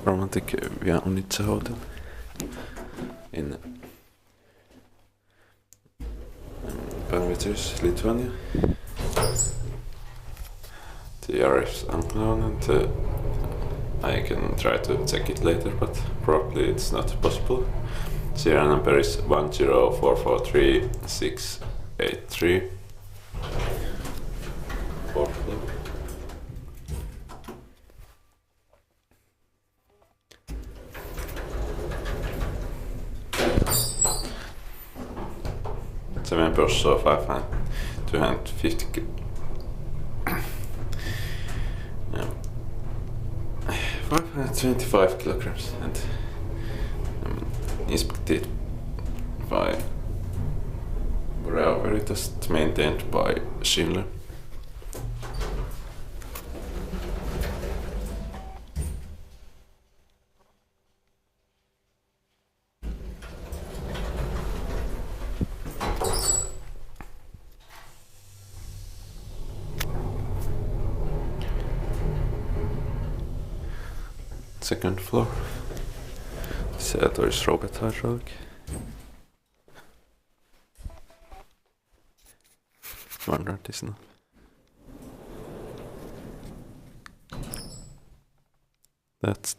Romantic Via Unica Hotel in Panevėžys, Lithuania. The address unknown, and I can try to check it later, but probably it's not possible. Serial number is 10443-683. Fourth floor. The members of 250 525 kilograms and inspected by Veritas, maintained by Schindler. Second floor. There is robot hydraulic. Standard is not. That's